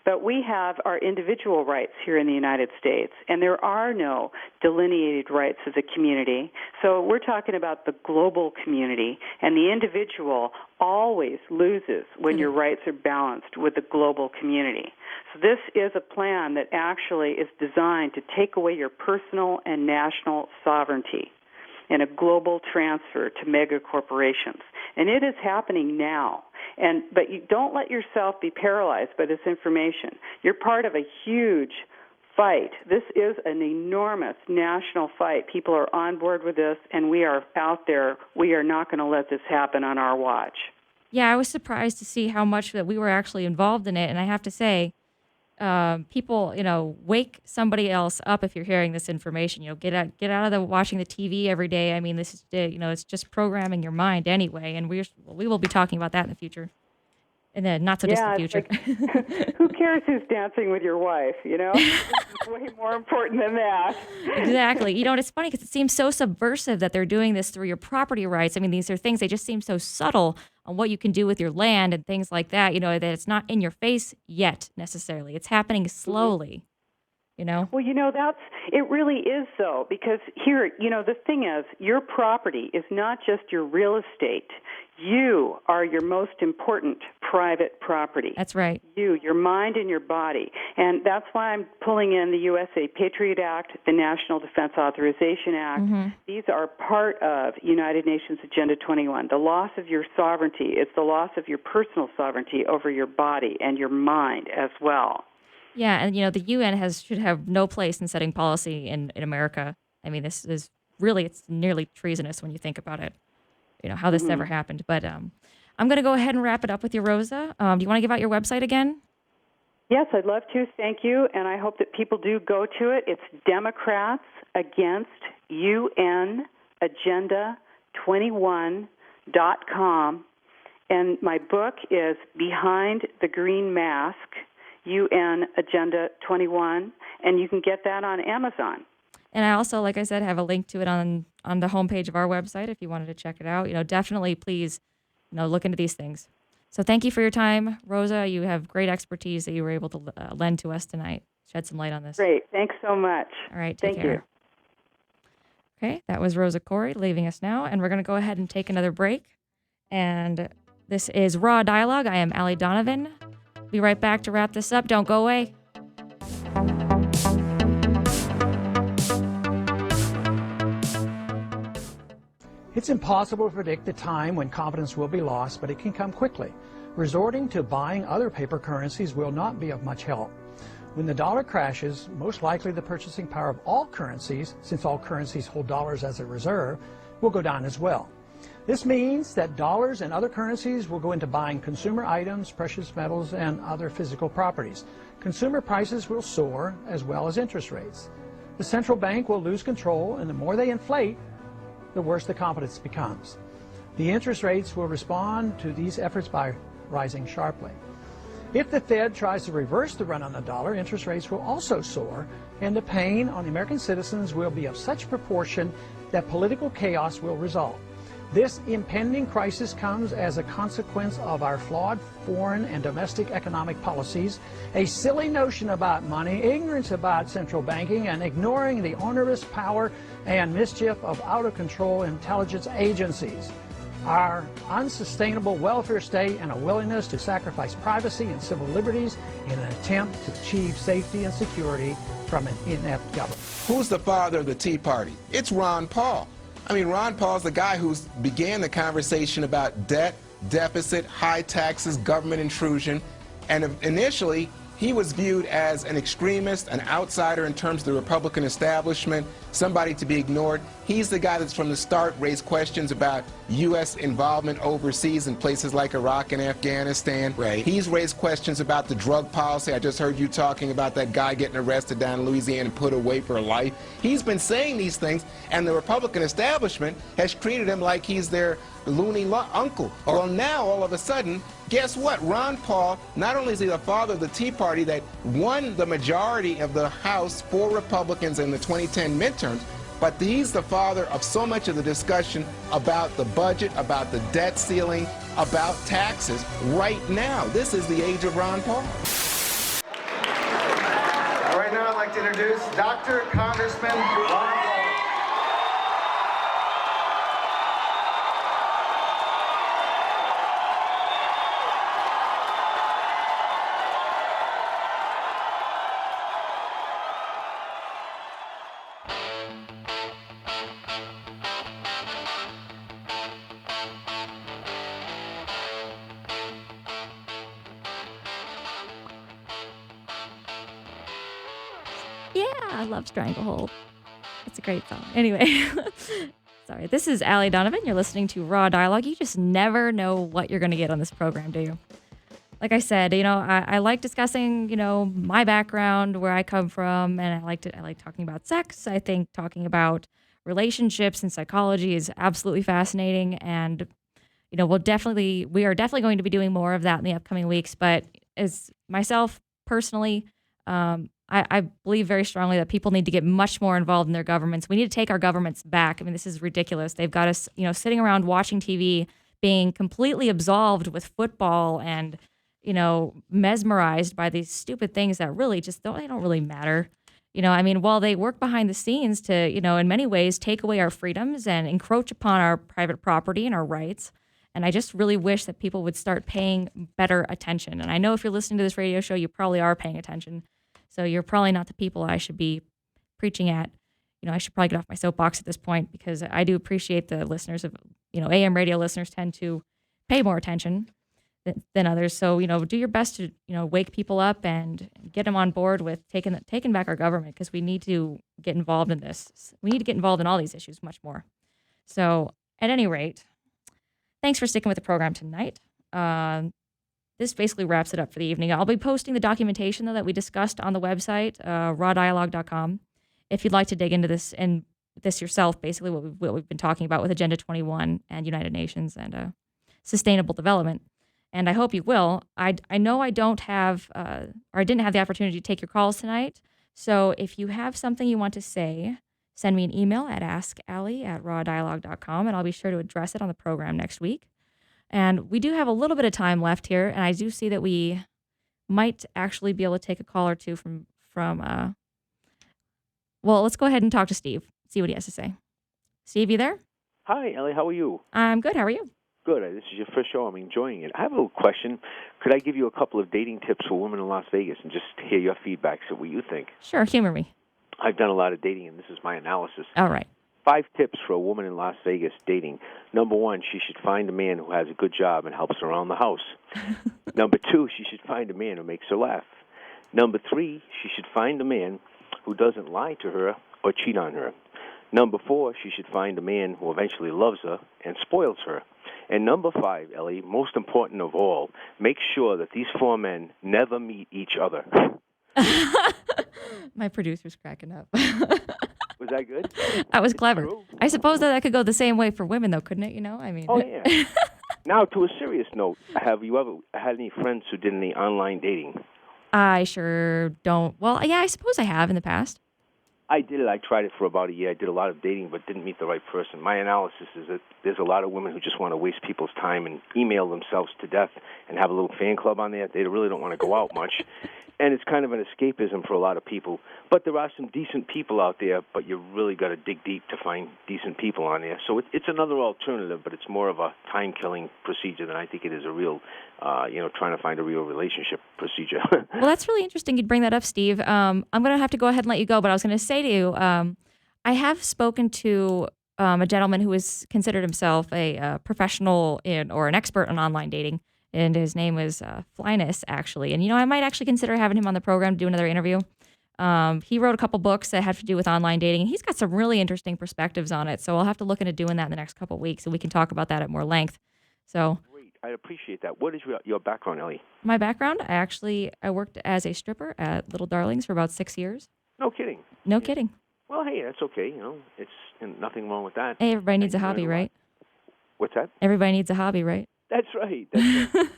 But we have our individual rights here in the United States, and there are no delineated rights of the community. So we're talking about the global community, and the individual always loses when your rights are balanced with the global community. So this is a plan that actually is designed to take away your personal and national sovereignty in a global transfer to mega corporations. And it is happening now. But you don't let yourself be paralyzed by this information. You're part of a huge fight. This is an enormous national fight. People are on board with this, and we are out there. We are not going to let this happen on our watch. Yeah, I was surprised to see how much that we were actually involved in it. And I have to say, people, wake somebody else up if you're hearing this information. Get out of watching the TV every day. I mean, this is, it's just programming your mind anyway. And we will be talking about that in the future, in the not so distant future. Like, who cares who's dancing with your wife? It's way more important than that. Exactly. It's funny because it seems so subversive that they're doing this through your property rights. I mean, these are things, they just seem so subtle on what you can do with your land and things like that, that it's not in your face yet necessarily. It's happening slowly, Well, it really is though, because here, the thing is, your property is not just your real estate. You are your most important private property. That's right. Your mind and your body. And that's why I'm pulling in the USA Patriot Act, the National Defense Authorization Act. Mm-hmm. These are part of United Nations Agenda 21. The loss of your sovereignty is the loss of your personal sovereignty over your body and your mind as well. Yeah, and the UN should have no place in setting policy in America. I mean, this is really, it's nearly treasonous when you think about it. How this ever happened. But I'm going to go ahead and wrap it up with you, Rosa. Do you want to give out your website again? Yes, I'd love to. Thank you. And I hope that people do go to it. It's Democrats Against UN Agenda 21.com. And my book is Behind the Green Mask, UN Agenda 21. And you can get that on Amazon. And I also, like I said, have a link to it on the homepage of our website if you wanted to check it out. Definitely please, look into these things. So thank you for your time, Rosa. You have great expertise that you were able to lend to us tonight. Shed some light on this. Great. Thanks so much. All right. Take care. Okay. That was Rosa Corey leaving us now. And we're going to go ahead and take another break. And this is Raw Dialogue. I am Allie Donavyn. Be right back to wrap this up. Don't go away. It's impossible to predict the time when confidence will be lost, but it can come quickly. Resorting to buying other paper currencies will not be of much help. When the dollar crashes, most likely the purchasing power of all currencies, since all currencies hold dollars as a reserve, will go down as well. This means that dollars and other currencies will go into buying consumer items, precious metals, and other physical properties. Consumer prices will soar, as well as interest rates. The central bank will lose control, and the more they inflate, the worse the confidence becomes. The interest rates will respond to these efforts by rising sharply. If the Fed tries to reverse the run on the dollar, interest rates will also soar, and the pain on the American citizens will be of such proportion that political chaos will result. This impending crisis comes as a consequence of our flawed foreign and domestic economic policies, a silly notion about money, ignorance about central banking, and ignoring the onerous power and mischief of out-of-control intelligence agencies. Our unsustainable welfare state and a willingness to sacrifice privacy and civil liberties in an attempt to achieve safety and security from an inept government. Who's the father of the Tea Party? It's Ron Paul. I mean, Ron Paul's the guy who began the conversation about debt, deficit, high taxes, government intrusion, and initially he was viewed as an extremist, an outsider in terms of the Republican establishment, somebody to be ignored. He's the guy that's from the start raised questions about U.S. involvement overseas in places like Iraq and Afghanistan. Right. He's raised questions about the drug policy. I just heard you talking about that guy getting arrested down in Louisiana and put away for life. He's been saying these things, and the Republican establishment has treated him like he's their loony uncle. Well, now, all of a sudden, guess what? Ron Paul, not only is he the father of the Tea Party that won the majority of the House for Republicans in the 2010 midterms, but he's the father of so much of the discussion about the budget, about the debt ceiling, about taxes right now. This is the age of Ron Paul. to introduce Dr. Congressman Ron Paul. Yeah, I love Stranglehold. It's a great song. Anyway, sorry. This is Allie Donavyn. You're listening to Raw Dialogue. You just never know what you're going to get on this program, do you? Like I said, I like discussing, my background, where I come from, and I like talking about sex. I think talking about relationships and psychology is absolutely fascinating, and we are definitely going to be doing more of that in the upcoming weeks. But as myself personally, I believe very strongly that people need to get much more involved in their governments. We need to take our governments back. I mean, this is ridiculous. They've got us, sitting around watching TV, being completely absolved with football and, mesmerized by these stupid things that really they don't really matter. While they work behind the scenes to, in many ways take away our freedoms and encroach upon our private property and our rights. And I just really wish that people would start paying better attention. And I know if you're listening to this radio show, you probably are paying attention. So you're probably not the people I should be preaching at. I should probably get off my soapbox at this point, because I do appreciate the listeners of, AM radio listeners tend to pay more attention than others. So, do your best to, wake people up and get them on board with taking back our government, because we need to get involved in this. We need to get involved in all these issues much more. So at any rate, thanks for sticking with the program tonight. This basically wraps it up for the evening. I'll be posting the documentation, though, that we discussed on the website, rawdialogue.com, if you'd like to dig into this and this yourself, basically what we've been talking about with Agenda 21 and United Nations and sustainable development. And I hope you will. I know I don't have, or I didn't have the opportunity to take your calls tonight. So if you have something you want to say, send me an email at askallie@rawdialogue.com, and I'll be sure to address it on the program next week. And we do have a little bit of time left here, and I do see that we might actually be able to take a call or two from well, let's go ahead and talk to Steve, see what he has to say. Steve, you there? Hi, Ellie. How are you? I'm good. How are you? Good. This is your first show. I'm enjoying it. I have a little question. Could I give you a couple of dating tips for women in Las Vegas and just hear your feedback, so what you think? Sure. Humor me. I've done a lot of dating, and this is my analysis. All right. 5 tips for a woman in Las Vegas dating. Number 1, she should find a man who has a good job and helps around the house. Number 2, she should find a man who makes her laugh. Number 3, she should find a man who doesn't lie to her or cheat on her. Number 4, she should find a man who eventually loves her and spoils her. And number 5, Ellie, most important of all, make sure that these 4 men never meet each other. My producer's cracking up. Was that good? That was clever. True. I suppose that could go the same way for women, though, couldn't it? Oh, yeah. Now, to a serious note, have you ever had any friends who did any online dating? I sure don't. Well, yeah, I suppose I have in the past. I did it. I tried it for about a year. I did a lot of dating, but didn't meet the right person. My analysis is that there's a lot of women who just want to waste people's time and email themselves to death and have a little fan club on there. They really don't want to go out much. And it's kind of an escapism for a lot of people. But there are some decent people out there, but you really got to dig deep to find decent people on there. So it's another alternative, but it's more of a time-killing procedure than I think it is a real, trying to find a real relationship procedure. Well, that's really interesting you'd bring that up, Steve. I'm going to have to go ahead and let you go, but I was going to say to you, I have spoken to a gentleman who is considered himself a professional or an expert on online dating. And his name was Flyness, actually. And, I might actually consider having him on the program to do another interview. He wrote a couple books that have to do with online dating, and he's got some really interesting perspectives on it. So I'll have to look into doing that in the next couple of weeks, and we can talk about that at more length. So Great. I appreciate that. What is your background, Ellie? My background, I worked as a stripper at Little Darlings for about 6 years. No kidding. No kidding. Well, hey, that's okay. It's nothing wrong with that. Hey, everybody needs a hobby, right? What's that? Everybody needs a hobby, right? That's right. That's right.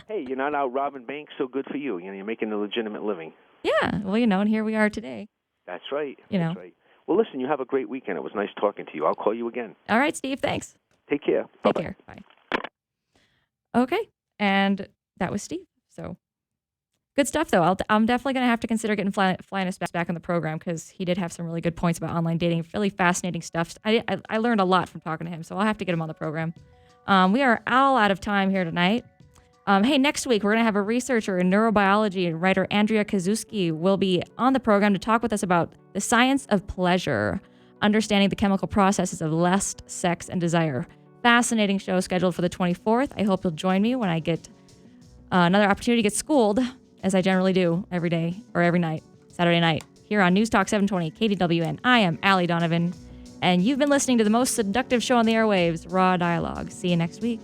Hey, you're not out robbing banks, so good for you. You're making a legitimate living. Yeah. Well, and here we are today. That's right. That's right. Well, listen, you have a great weekend. It was nice talking to you. I'll call you again. All right, Steve. Thanks. Take care. Take Bye-bye. care. Bye. Okay. And that was Steve. So Good stuff, though. I'm definitely going to have to consider getting Flynas back on the program because he did have some really good points about online dating. Really fascinating stuff. I learned a lot from talking to him, so I'll have to get him on the program. We are all out of time here tonight. Hey, next week we're going to have a researcher in neurobiology and writer Andrea Kazuski will be on the program to talk with us about the science of pleasure, understanding the chemical processes of lust, sex, and desire. Fascinating show scheduled for the 24th. I hope you'll join me when I get another opportunity to get schooled, as I generally do every day or every night, Saturday night, here on News Talk 720 KDWN. I am Allie Donavyn, and you've been listening to the most seductive show on the airwaves, Raw Dialogue. See you next week.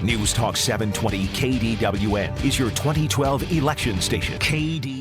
News Talk 720 KDWN is your 2012 election station. KDWN.